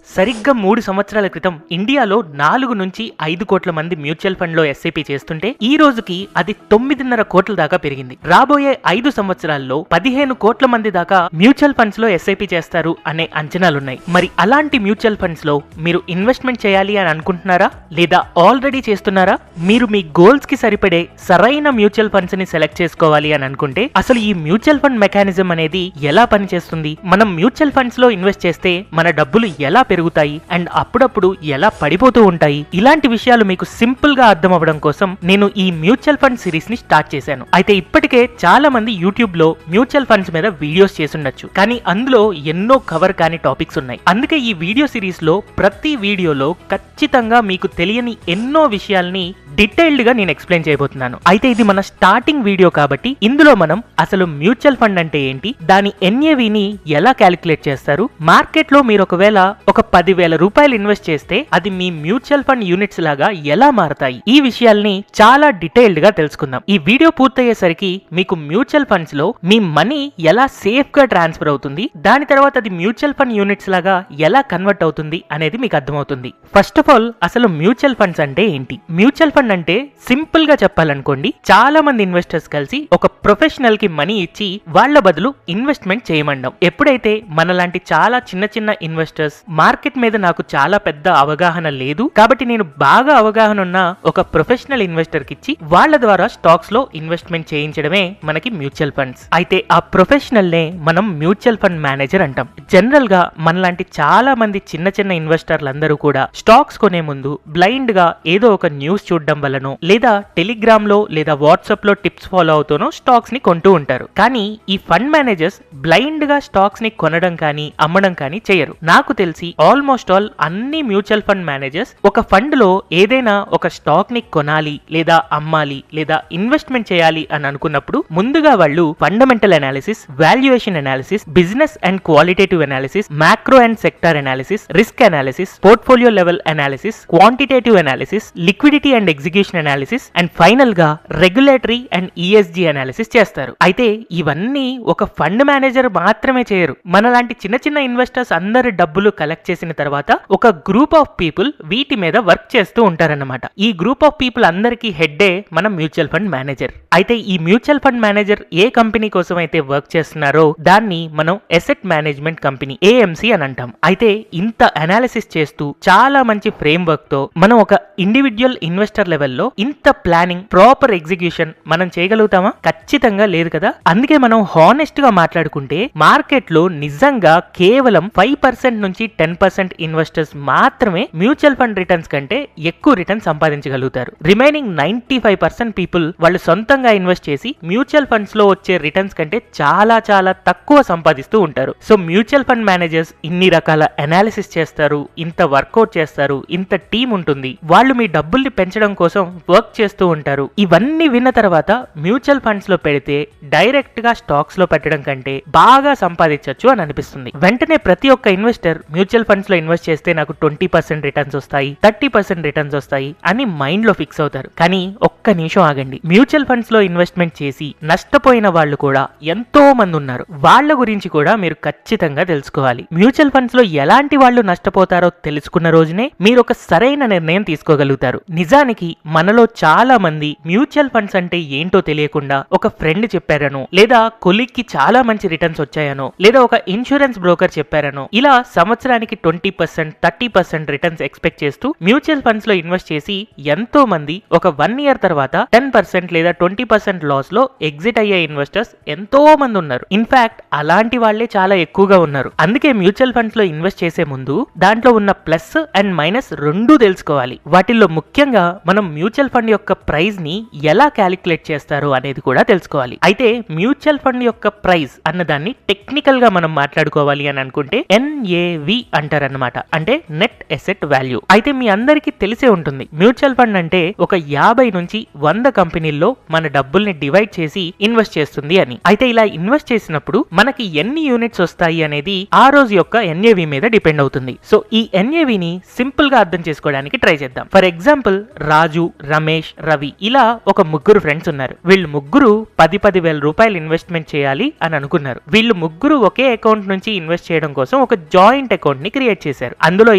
సరిగ్గా 3 సంవత్సరాల క్రితం ఇండియాలో 4 నుంచి 5 కోట్ల మంది మ్యూచువల్ ఫండ్ లో ఎస్ఐపి చేస్తుంటే ఈ రోజుకి అది 9.5 కోట్ల దాకా పెరిగింది. రాబోయే 5 సంవత్సరాల్లో 15 కోట్ల మంది దాకా మ్యూచువల్ ఫండ్స్ లో ఎస్ఐపి చేస్తారు అనే అంచనాలున్నాయి. మరి అలాంటి మ్యూచువల్ ఫండ్స్ లో మీరు ఇన్వెస్ట్మెంట్ చేయాలి అని అనుకుంటున్నారా, లేదా ఆల్రెడీ చేస్తున్నారా? మీరు మీ గోల్స్ కి సరిపడే సరైన మ్యూచువల్ ఫండ్స్ ని సెలెక్ట్ చేసుకోవాలి అని అనుకుంటే అసలు ఈ మ్యూచువల్ ఫండ్ మెకానిజం అనేది ఎలా పనిచేస్తుంది, మనం మ్యూచువల్ ఫండ్స్ లో ఇన్వెస్ట్ చేస్తే మన డబ్బులు ఎలా పెరుగుతాయి అండ్ అప్పుడప్పుడు ఎలా పడిపోతూ ఉంటాయి, ఇలాంటి విషయాలు మీకు సింపుల్ గా అర్థం అవ్వడం కోసం నేను ఈ మ్యూచువల్ ఫండ్ సిరీస్ ని స్టార్ట్ చేశాను. అయితే ఇప్పటికే చాలా మంది యూట్యూబ్ లో మ్యూచువల్ ఫండ్స్ మీద వీడియోస్ చేసుండొచ్చు, కానీ అందులో ఎన్నో కవర్ కాని టాపిక్స్ ఉన్నాయి. అందుకే ఈ వీడియో సిరీస్ లో ప్రతి వీడియోలో ఖచ్చితంగా మీకు తెలియని ఎన్నో విషయాల్ని డీటెయిల్డ్ గా నేను ఎక్స్ప్లెయిన్ చేయబోతున్నాను. అయితే ఇది మన స్టార్టింగ్ వీడియో కాబట్టి ఇందులో మనం అసలు మ్యూచువల్ ఫండ్ అంటే ఏంటి, దాని ఎన్ఏవిని ఎలా క్యాలిక్యులేట్ చేస్తారు, మార్కెట్ లో మీరు ఒకవేళ ఒక 10,000 రూపాయలు ఇన్వెస్ట్ చేస్తే అది మీ మ్యూచువల్ ఫండ్ యూనిట్స్ లాగా ఎలా మారతాయి, ఈ విషయాల్ని చాలా డీటెయిల్డ్ గా తెలుసుకుందాం. ఈ వీడియో పూర్తయ్యేసరికి మీకు మ్యూచువల్ ఫండ్స్ లో మీ మనీ ఎలా సేఫ్ గా ట్రాన్స్ఫర్ అవుతుంది, దాని తర్వాత అది మ్యూచువల్ ఫండ్ యూనిట్స్ లాగా ఎలా కన్వర్ట్ అవుతుంది అనేది మీకు అర్థమవుతుంది. ఫస్ట్ ఆఫ్ ఆల్ అసలు మ్యూచువల్ ఫండ్స్ అంటే ఏంటి? మ్యూచువల్ ఫండ్ అంటే సింపుల్ గా చెప్పాలనుకోండి, చాలా మంది ఇన్వెస్టర్స్ కలిసి ఒక ప్రొఫెషనల్ కి మనీ ఇచ్చి వాళ్ళ బదులు ఇన్వెస్ట్మెంట్ చేయమండం. ఎప్పుడైతే మనలాంటి చాలా చిన్న చిన్న ఇన్వెస్టర్స్ మార్కెట్ మీద నాకు చాలా పెద్ద అవగాహన లేదు కాబట్టి నేను బాగా అవగాహన ఉన్న ఒక ప్రొఫెషనల్ ఇన్వెస్టర్ కి ఇచ్చి వాళ్ళ ద్వారా స్టాక్స్ లో ఇన్వెస్ట్మెంట్ చేయించడమే మనకి మ్యూచువల్ ఫండ్స్. అయితే ఆ ప్రొఫెషనల్ నే మనం మ్యూచువల్ ఫండ్ మేనేజర్ అంటాం. జనరల్ గా మనలాంటి చాలా మంది చిన్న చిన్న ఇన్వెస్టర్లందరూ కూడా స్టాక్స్ కొనే ముందు బ్లైండ్ గా ఏదో ఒక న్యూస్ చూడడం వల్లనో లేదా టెలిగ్రామ్ లో లేదా వాట్సాప్ లో టిప్స్ ఫాలో అవుతూనో స్టాక్స్ ని కొంటూ ఉంటారు. కానీ ఈ ఫండ్ మేనేజర్స్ బ్లైండ్ గా స్టాక్స్ ని కొనడం కానీ అమ్మడం కానీ చేయరు. నాకు తెలిసి ఆల్మోస్ట్ ఆల్ అన్ని మ్యూచువల్ ఫండ్ మేనేజర్స్ ఒక ఫండ్ లో ఏదైనా ఒక స్టాక్ ని కొనాలి లేదా అమ్మాలి లేదా ఇన్వెస్ట్మెంట్ చేయాలి అని అనుకున్నప్పుడు ముందుగా వాళ్ళు fundamental analysis, valuation analysis, business and qualitative analysis, macro and sector analysis, risk analysis, portfolio level analysis, quantitative analysis, liquidity and execution analysis and final గా రెగ్యులేటరీ అండ్ ఈఎస్జీ అనాలిసిస్ చేస్తారు. అయితే ఇవన్నీ ఒక ఫండ్ మేనేజర్ మాత్రమే చేయరు. మనలాంటి చిన్న చిన్న ఇన్వెస్టర్స్ అందరి డబ్బులు కలెక్ట్ చేసిన తర్వాత ఒక గ్రూప్ ఆఫ్ పీపుల్ వీటి మీద వర్క్ చేస్తూ ఉంటారన్నమాట. ఈ గ్రూప్ ఆఫ్ పీపుల్ అందరికీ హెడ్డే మన మ్యూచువల్ ఫండ్ మేనేజర్. అయితే ఈ మ్యూచువల్ ఫండ్ మేనేజర్ ఏ కంపెనీ కోసం అయితే వర్క్ చేస్తున్నారో దాన్ని మనం అసెట్ మేనేజ్మెంట్ కంపెనీ ఏఎంసీ అని అంటాం. అయితే ఇంత అనాలిసిస్ చేస్తూ చాలా మంచి ఫ్రేమ్ వర్క్ తో మనం ఒక ఇండివిడ్యువల్ ఇన్వెస్టర్ లెవెల్లో ఇంత ప్లానింగ్, ప్రాపర్ ఎగ్జిక్యూషన్ మనం చేయగలుగుతామా? ఖచ్చితంగా లేదు కదా. అందుకే మనం హానెస్ట్ గా మాట్లాడుకుంటే మార్కెట్ లో నిజంగా కేవలం 5% నుంచి 10% ఇన్వెస్టర్స్ మాత్రమే మ్యూచువల్ ఫండ్ రిటర్న్స్ కంటే ఎక్కువ రిటర్న్ సంపాదించగలుగుతారు. రిమైనింగ్ 95% పీపుల్ వాళ్ళు సొంతంగా ఇన్వెస్ట్ చేసి మ్యూచువల్ ఫండ్స్ లో వచ్చే రిటర్న్స్ కంటే చాలా చాలా తక్కువ సంపాదిస్తూ ఉంటారు. సో మ్యూచువల్ ఫండ్ మేనేజర్స్ ఇన్ని రకాల అనాలిసిస్ చేస్తారు, ఇంత వర్కౌట్ చేస్తారు, ఇంత టీం ఉంటుంది, వాళ్ళు మీ డబ్బుల్ని పెంచడం కోసం వర్క్ చేస్తూ ఉంటారు. ఇవన్నీ విన్న తర్వాత మ్యూచువల్ ఫండ్స్ లో పెడితే డైరెక్ట్ గా స్టాక్స్ లో పెట్టడం కంటే బాగా సంపాదించవచ్చు అని అనిపిస్తుంది. వెంటనే ప్రతి ఒక్క ఇన్వెస్టర్ మ్యూచువల్ ఫండ్స్ లో ఇన్వెస్ట్ చేస్తే నాకు 20% రిటర్న్స్ వస్తాయి, 30% రిటర్న్స్ వస్తాయి అని మైండ్ లో ఫిక్స్ అవుతారు. కానీ ఒక్క నిమిషం ఆగండి. మ్యూచువల్ ఫండ్స్ లో ఇన్వెస్ట్మెంట్ చేసి నష్టపోయిన వాళ్ళు కూడా ఎంతో మంది ఉన్నారు. వాళ్ళ గురించి కూడా మీరు ఖచ్చితంగా తెలుసుకోవాలి. మ్యూచువల్ ఫండ్స్ లో ఎలాంటి వాళ్ళు నష్టపోతారో తెలుసుకున్న రోజునే మీరు ఒక సరైన నిర్ణయం తీసుకోగలుగుతారు. నిజానికి మనలో చాలా మంది మ్యూచువల్ ఫండ్స్ అంటే ఏంటో తెలియకుండా ఒక ఫ్రెండ్ చెప్పారనో లేదా కొలీగ్ కి చాలా మంచి రిటర్న్స్ వచ్చాయనో లేదా ఒక ఇన్సూరెన్స్ బ్రోకర్ చెప్పారనో ఇలా సంవత్సరానికి 20%, 30% రిటర్న్స్ ఎక్స్పెక్ట్ చేస్తూ మ్యూచువల్ ఫండ్స్ లో ఇన్వెస్ట్ చేసి ఎంతో మంది ఒక 1 ఇయర్ తర్వాత 10% లేదా 20% లాస్ లో ఎగ్జిట్ అయ్యే ఇన్వెస్టర్స్ ఎంతో మంది ఉన్నారు. ఇన్ఫాక్ట్ అలాంటి వాళ్లే చాలా ఎక్కువగా ఉన్నారు. అందుకే మ్యూచువల్ ఫండ్స్ లో ఇన్వెస్ట్ చేసే ముందు దాంట్లో ఉన్న ప్లస్ అండ్ మైనస్ రెండూ తెలుసుకోవాలి. వాటిల్లో ముఖ్యంగా మనం మ్యూచువల్ ఫండ్ యొక్క ప్రైస్ ని ఎలా క్యాలిక్యులేట్ చేస్తారు అనేది కూడా తెలుసుకోవాలి. అయితే మ్యూచువల్ ఫండ్ యొక్క ప్రైస్ అన్నదాన్ని టెక్నికల్ గా మనం మాట్లాడుకోవాలి అని అనుకుంటే NAV అంటారన్నమాట, అంటే నెట్ అసెట్ వాల్యూ. అయితే మీ అందరికీ తెలిసే ఉంటుంది, మ్యూచువల్ ఫండ్ అంటే ఒక 50 నుంచి 100 కంపెనీల్లో మన డబ్బుల్ని డివైడ్ చేసి ఇన్వెస్ట్ చేస్తుంది అని. అయితే ఇలా ఇన్వెస్ట్ చేసినప్పుడు మనకి ఎన్ని యూనిట్స్ వస్తాయి అనేది ఆ రోజు యొక్క ఎన్ఏవి మీద డిపెండ్ అవుతుంది. సో ఈ ఎన్ఏవిని సింపుల్ గా అర్థం చేసుకోవడానికి ట్రై చేద్దాం. ఫర్ ఎగ్జాంపుల్, రాజు, రమేష్, రవి ఇలా ఒక ముగ్గురు ఫ్రెండ్స్ ఉన్నారు. వీళ్ళు ముగ్గురు 10,000 రూపాయలు ఇన్వెస్ట్మెంట్ చేయాలి అని అనుకున్నారు. వీళ్ళు ముగ్గురు ఒకే అకౌంట్ నుంచి ఇన్వెస్ట్ చేయడం కోసం ఒక జాయింట్ అకౌంట్ ని క్రియేట్ చేశారు. అందులో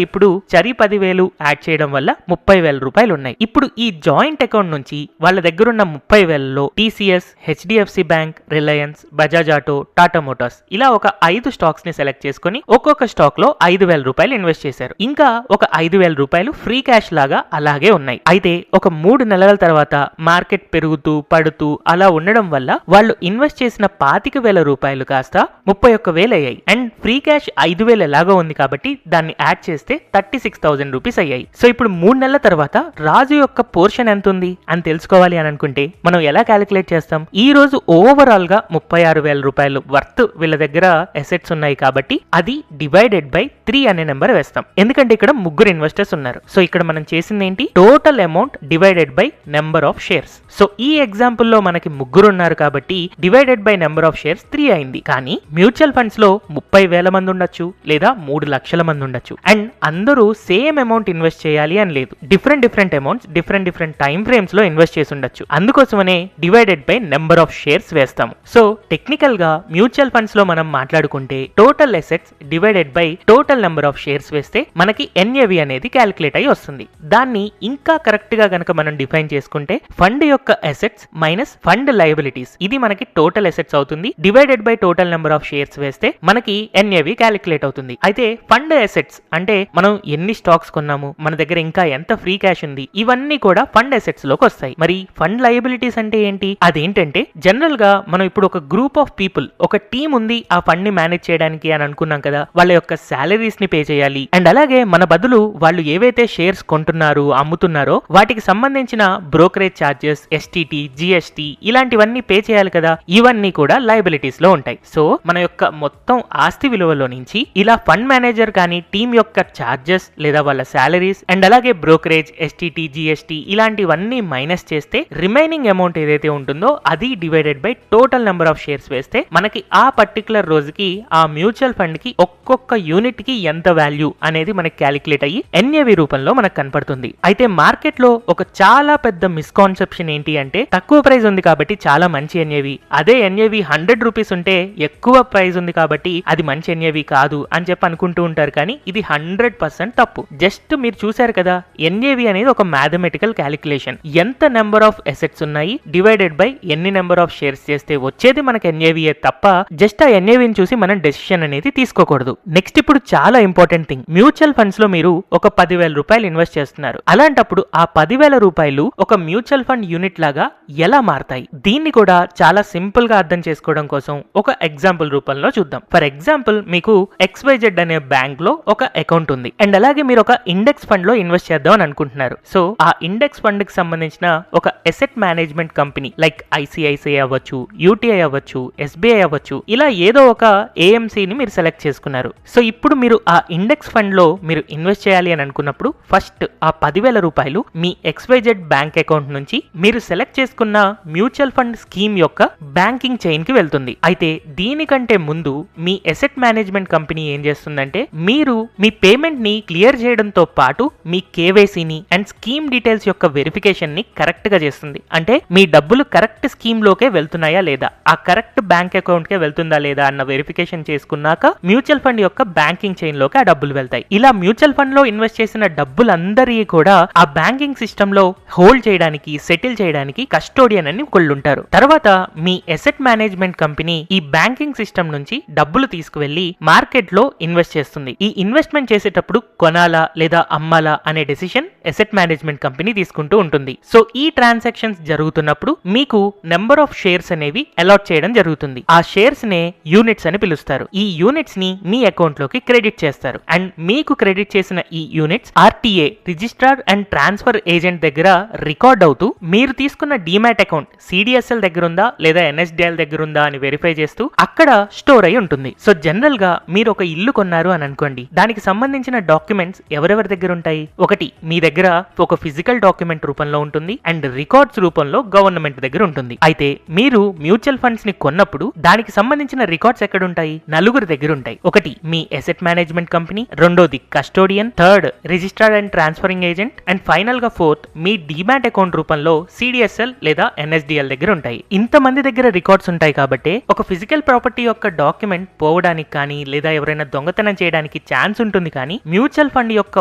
ఇప్పుడు చరి 10,000 యాడ్ చేయడం వల్ల 30,000 రూపాయలు ఉన్నాయి. ఇప్పుడు ఈ జాయింట్ అకౌంట్ నుంచి వాళ్ళ దగ్గర ఉన్న 30,000లో TCS, HDFC bank, Reliance, Bajaj auto, Tata motors ఇలా ఒక 5 స్టాక్స్ ని సెలెక్ట్ చేసుకుని ఒక్కొక్క స్టాక్ లో 5,000 రూపాయలు ఇన్వెస్ట్ చేశారు. ఇంకా ఒక 5,000 రూపాయలు ఫ్రీ క్యాష్ లాగా అలాగే ఉన్నాయి. అయితే ఒక 3 నెలల తర్వాత మార్కెట్ పెరుగుతూ పడుతూ అలా ఉండడం వల్ల వాళ్ళు ఇన్వెస్ట్ చేసిన 25,000 రూపాయలు కాస్త 31,000 అయ్యాయి. అండ్ ఫ్రీ క్యాష్ 5,000 ఎలాగో ఉంది కాబట్టి దాన్ని యాడ్ చేస్తే 36,000 రూపీస్ అయ్యాయి. సో ఇప్పుడు 3 నెలల తర్వాత రాజు యొక్క పోర్షన్ ఎంత ఉంది అని తెలుసుకోవాలి అని అనుకుంటే మనం ఎలా క్యాలిక్యులేట్ చేస్తాం? ఈ రోజు ఓవరాల్ గా 36,000 రూపాయలు వర్త్ వీళ్ళ దగ్గర అసెట్స్ ఉన్నాయి కాబట్టి అది డివైడెడ్ బై 3 అనే నెంబర్ వేస్తాం. ఎందుకంటే ఇక్కడ ముగ్గురు ఇన్వెస్టర్స్ ఉన్నారు. సో ఇక్కడ మనం చేసింది ఏంటి? Total amount divided by number of shares. So ఈ ఎగ్జాంపుల్ లో మనకి ముగ్గురు ఉన్నారు కాబట్టి divided by number of shares 3 అయింది. కానీ మ్యూచువల్ ఫండ్స్ లో 30,000 మంది ఉండొచ్చు లేదా 3 లక్షల మంది ఉండొచ్చు. అండ్ అందరూ సేమ్ అమౌంట్ ఇన్వెస్ట్ చేయాలి అని లేదు. Different amounts different time frames లో ఇన్వెస్ట్ చేసి ఉండొచ్చు. అందుకోసమనే divided by number of shares వేస్తాము. సో టెక్నికల్ గా మ్యూచువల్ ఫండ్స్ లో మనం మాట్లాడుకుంటే total assets divided by total number of shares వేస్తే మనకి ఎన్ఏవి అనేది క్యాలిక్యులేట్ అయ్యి వస్తుంది. దాన్ని ఇంకా కరెక్ట్ గా గనక మనం డిఫైన్ చేసుకుంటే ఫండ్ యొక్క అసెట్స్ మైనస్ ఫండ్ లయబిలిటీస్ ఇది మనకి టోటల్ అసెట్స్ అవుతుంది. Divided by total number of shares వేస్తే మనకి ఎన్ఏవి క్యాలిక్యులేట్ అవుతుంది. అయితే ఫండ్ అసెట్స్ అంటే మనం ఎన్ని స్టాక్స్ కొన్నాము, మన దగ్గర ఇంకా ఎంత ఫ్రీ క్యాష్ ఉంది, ఇవన్నీ కూడా ఫండ్ అసెట్స్ లోకి వస్తాయి. మరి ఫండ్ లయబిలిటీస్ అంటే ఏంటి? అదేంటంటే జనరల్ గా మనం ఇప్పుడు ఒక గ్రూప్ ఆఫ్ పీపుల్, ఒక టీం ఉంది ఆ ఫండ్ ని మేనేజ్ చేయడానికి అని అనుకున్నాం కదా, వాళ్ళ యొక్క సాలరీస్ ని పే చేయాలి. అండ్ అలాగే మన బదులు వాళ్ళు ఏవైతే షేర్స్ కొంటున్నారు అమ్ముతున్నారో వాటికి సంబంధించిన బ్రోకరేజ్ ఛార్జెస్, ఎస్టీటీ, జిఎస్టీ ఇలాంటివన్నీ పే చేయాలి కదా, ఇవన్నీ కూడా లయబిలిటీస్ లో ఉంటాయి. సో మన యొక్క మొత్తం ఆస్తి విలువలో నుంచి ఇలా ఫండ్ మేనేజర్ కానీ టీం యొక్క ఛార్జెస్ లేదా వాళ్ళ సాలరీస్ అండ్ అలాగే బ్రోకరేజ్, ఎస్టీటీ, జిఎస్టీ ఇలాంటివన్నీ మైనస్ చేస్తే రిమైనింగ్ అమౌంట్ ఏదైతే ఉంటుందో అది divided by total number of shares వేస్తే మనకి ఆ పర్టికులర్ రోజుకి ఆ మ్యూచువల్ ఫండ్ కి ఒక్కొక్క యూనిట్ కి ఎంత వాల్యూ అనేది మనకి క్యాలిక్యులేట్ అయ్యి ఎన్ఏవి రూపంలో మనకు కనపడుతుంది. అయితే మార్కెట్ లో ఒక చాలా పెద్ద మిస్కాన్సెప్షన్ ఏంటి అంటే తక్కువ ప్రైస్ ఉంది కాబట్టి చాలా మంచి ఎన్ఏవి, అదే ఎన్ఏవి 100 రూపీస్ ఉంటే ఎక్కువ ప్రైస్ ఉంది కాబట్టి అది మంచి ఎన్ఏవి కాదు అని చెప్పి అనుకుంటూ ఉంటారు. కానీ ఇది 100% తప్పు. జస్ట్ మీరు చూసారు కదా, ఎన్ఏవి అనేది ఒక మ్యాథమెటికల్ క్యాలిక్యులేషన్. ఎంత నెంబర్ ఆఫ్ అసెట్స్ ఉన్నాయి డివైడెడ్ బై ఎన్ని నెంబర్ ఆఫ్ షేర్స్ చేస్తే వచ్చేది మనకి ఎన్ఏవియే తప్ప జస్ట్ ఆ ఎన్ఏవిని చూసి మనం డెసిషన్ అనేది తీసుకోకూడదు. నెక్స్ట్ ఇప్పుడు చాలా ఇంపార్టెంట్ థింగ్, మ్యూచువల్ ఫండ్స్ లో మీరు ఒక 10,000 రూపాయలు ఇన్వెస్ట్ చేస్తున్నారు. అలాంటప్పుడు ఆ 10,000 రూపాయలు ఒక మ్యూచువల్ ఫండ్ యూనిట్ లాగా ఎలా మారతాయి? దీన్ని కూడా చాలా సింపుల్ గా అర్థం చేసుకోవడం కోసం ఒక ఎగ్జాంపుల్ రూపంలో చూద్దాం. ఫర్ ఎగ్జాంపుల్, మీకు XYZ అనే బ్యాంక్ లో ఒక అకౌంట్ ఉంది అండ్ అలాగే మీరు ఒక ఇండెక్స్ ఫండ్ లో ఇన్వెస్ట్ చేద్దాం అని అనుకుంటున్నారు. సో ఆ ఇండెక్స్ ఫండ్ కి సంబంధించిన ఒక asset management company like ICICI అవ్వచ్చు, యూటీఐ అవ్వచ్చు, ఎస్బీఐ అవ్వచ్చు, ఇలా ఏదో ఒక ఏఎంసీని మీరు సెలెక్ట్ చేసుకున్నారు. సో ఇప్పుడు మీరు ఆ ఇండెక్స్ ఫండ్ లో మీరు ఇన్వెస్ట్ చేయాలి అని అనుకున్నప్పుడు ఫస్ట్ ఆ 10,000 రూపాయలు మీ XYZ బ్యాంక్ అకౌంట్ నుంచి మీరు సెలెక్ట్ చేసుకున్న మ్యూచువల్ ఫండ్ స్కీమ్ యొక్క బ్యాంకింగ్ చైన్ కి వెళ్తుంది. అయితే దీనికంటే ముందు మీ అసెట్ మేనేజ్మెంట్ కంపెనీ ఏం చేస్తుందంటే మీరు మీ పేమెంట్ ని క్లియర్ చేయడంతో పాటు మీ కేవైసీని అండ్ స్కీమ్ డీటెయిల్స్ యొక్క వెరిఫికేషన్ ని కరెక్ట్ గా చేస్తుంది. అంటే మీ డబ్బులు కరెక్ట్ స్కీమ్ లోకే వెళ్తున్నాయా లేదా, ఆ కరెక్ట్ బ్యాంక్ అకౌంట్ కే వెళ్తుందా లేదా అన్న వెరిఫికేషన్ చేసుకున్నాక మ్యూచువల్ ఫండ్ యొక్క బ్యాంకింగ్ చైన్ లోకి ఆ డబ్బులు వెళ్తాయి. ఇలా మ్యూచువల్ ఫండ్ లో ఇన్వెస్ట్ చేసిన డబ్బులందరి కూడా ఆ బ్యాంకింగ్ సిస్టమ్ లో హోల్డ్ చేయడానికి, సెటిల్ చేయడానికి కస్టోడియన్ అని ఒకళ్ళు ఉంటారు. తర్వాత మీ అసెట్ మేనేజ్మెంట్ కంపెనీ ఈ బ్యాంకింగ్ సిస్టమ్ నుంచి డబ్బులు తీసుకువెళ్లి మార్కెట్ లో ఇన్వెస్ట్ చేస్తుంది. ఈ ఇన్వెస్ట్మెంట్ చేసేటప్పుడు కొనాలా లేదా అమ్మాలా అనే డెసిషన్ అసెట్ మేనేజ్మెంట్ కంపెనీ తీసుకుంటూ ఉంటుంది. సో ఈ ట్రాన్సాక్షన్స్ జరుగుతున్నప్పుడు మీకు నెంబర్ ఆఫ్ షేర్స్ అనేవి అలాట్ చేయడం జరుగుతుంది. ఆ షేర్స్ నే యూనిట్స్ అని పిలుస్తారు. ఈ యూనిట్స్ ని మీ అకౌంట్ లోకి క్రెడిట్ చేస్తారు. అండ్ మీకు క్రెడిట్ చేసిన ఈ units RTA registrar and transfer agent దగ్గర రికార్డ్ అవుతూ మీరు తీసుకున్న డీమ్యాట్ అకౌంట్ సిడిఎస్ఎల్ దగ్గర ఉందా లేదా ఎన్ఎస్డిఎల్ దగ్గర ఉందా అని వెరిఫై చేస్తూ అక్కడ స్టోర్ అయి ఉంటుంది. సో జనరల్ గా మీరు ఒక ఇల్లు కొన్నారు అని అనుకోండి. దానికి సంబంధించిన డాక్యుమెంట్స్ ఎవరెవరి దగ్గర ఉంటాయి? ఒకటి మీ దగ్గర ఒక ఫిజికల్ డాక్యుమెంట్ రూపంలో ఉంటుంది అండ్ రికార్డ్స్ రూపంలో గవర్నమెంట్ దగ్గర ఉంటుంది. అయితే మీరు మ్యూచువల్ ఫండ్స్ ని కొన్నప్పుడు దానికి సంబంధించిన రికార్డ్స్ ఎక్కడ ఉంటాయి? నలుగురు దగ్గర ఉంటాయి. ఒకటి మీ అసెట్ మేనేజ్మెంట్ కంపెనీ, రెండోది custodian, third registered and transferring agent, and final గా ఫోర్త్ మీ డిమాట్ అకౌంట్ రూపంలో సిడిఎస్ఎల్ లేదా ఎన్ఎస్డిఎల్ దగ్గర ఉంటాయి. ఇంతమంది దగ్గర రికార్డ్స్ ఉంటాయి కాబట్టి ఒక ఫిజికల్ ప్రాపర్టీ యొక్క డాక్యుమెంట్ పోవడానికి కానీ లేదా ఎవరైనా దొంగతనం చేయడానికి ఛాన్స్ ఉంటుంది. కానీ మ్యూచువల్ ఫండ్ యొక్క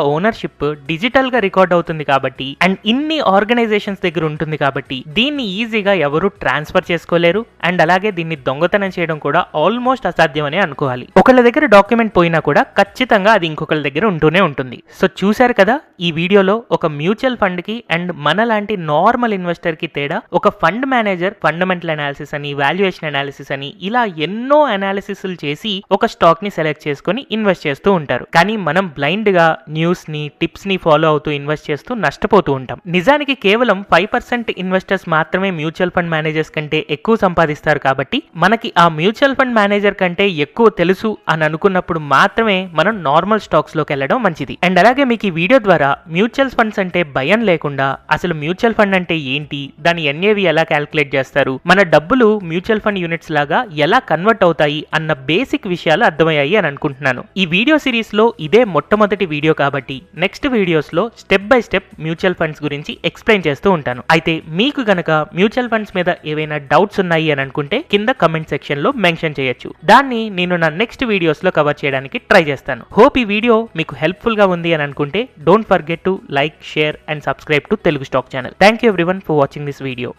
ఓనర్షిప్ డిజిటల్ గా రికార్డ్ అవుతుంది కాబట్టి అండ్ ఇన్ని ఆర్గనైజేషన్స్ దగ్గర ఉంటుంది కాబట్టి దీన్ని ఈజీగా ఎవరు ట్రాన్స్ఫర్ చేసుకోలేరు అండ్ అలాగే దీన్ని దొంగతనం చేయడం కూడా ఆల్మోస్ట్ అసాధ్యం అని అనుకోవాలి. ఒకళ్ళ దగ్గర డాక్యుమెంట్ పోయినా కూడా ఖచ్చితంగా అది ఇంకొకళ్ళ దగ్గర ఉంటూనే ఉంటుంది. సో చూశారు కదా ఈ వీడియోలో ఒక మ్యూచువల్ ఫండ్ కి అండ్ మన లాంటి నార్మల్ ఇన్వెస్టర్ కి తేడా. ఒక ఫండ్ మేనేజర్ ఫండమెంటల్ అనాలిసిస్ అని, వాల్యుయేషన్ అనాలిసిస్ అని ఇలా ఎన్నో అనాలిసిస్ చేసి ఒక స్టాక్ ని సెలెక్ట్ చేసుకుని ఇన్వెస్ట్ చేస్తూ ఉంటారు. కానీ మనం బ్లైండ్ గా న్యూస్ ని, టిప్స్ ని ఫాలో అవుతూ ఇన్వెస్ట్ చేస్తూ నష్టపోతూ ఉంటాం. నిజానికి కేవలం 5% ఇన్వెస్టర్స్ మాత్రమే మ్యూచువల్ ఫండ్ మేనేజర్స్ కంటే ఎక్కువ సంపాదిస్తారు. కాబట్టి మనకి ఆ మ్యూచువల్ ఫండ్ మేనేజర్ కంటే ఎక్కువ తెలుసు అని అనుకున్నప్పుడు మాత్రమే మనం నార్మల్ స్టాక్స్ లోకి వెళ్ళడం మంచిది. అండ్ అలాగే మీకు ఈ వీడియో ద్వారా మ్యూచువల్ ఫండ్స్ అంటే భయం లేకుండా అసలు మ్యూచువల్ ఫండ్ అంటే ఏంటి, దాని ఎన్ఏవి ఎలా క్యాల్కులేట్ చేస్తారు, మన డబ్బులు మ్యూచువల్ ఫండ్ యూనిట్స్ లాగా ఎలా కన్వర్ట్ అవుతాయి అన్న బేసిక్ విషయాలు అర్థమయ్యాయి అని అనుకుంటున్నాను. ఈ వీడియో సిరీస్ లో ఇదే మొట్టమొదటి వీడియో కాబట్టి నెక్స్ట్ వీడియోస్ లో step by step mutual funds గురించి ఎక్స్ప్లెయిన్ చేస్తూ ఉంటాను. అయితే మీకు గనక మ్యూచువల్ ఫండ్స్ మీద ఏవైనా డౌట్స్ ఉన్నాయి అని అనుకుంటే కింద కమెంట్ సెక్షన్ లో మెన్షన్ చేయొచ్చు. దాన్ని నేను నా నెక్స్ట్ వీడియోస్ లో కవర్ చేయడానికి ట్రై చేస్తాను. హోప్ ఈ వీడియో మీకు హెల్ప్ఫుల్ గా ఉంది అని అనుకుంటే don't forget to like, share and subscribe to Telugu stock channel. Thank you everyone for watching this video.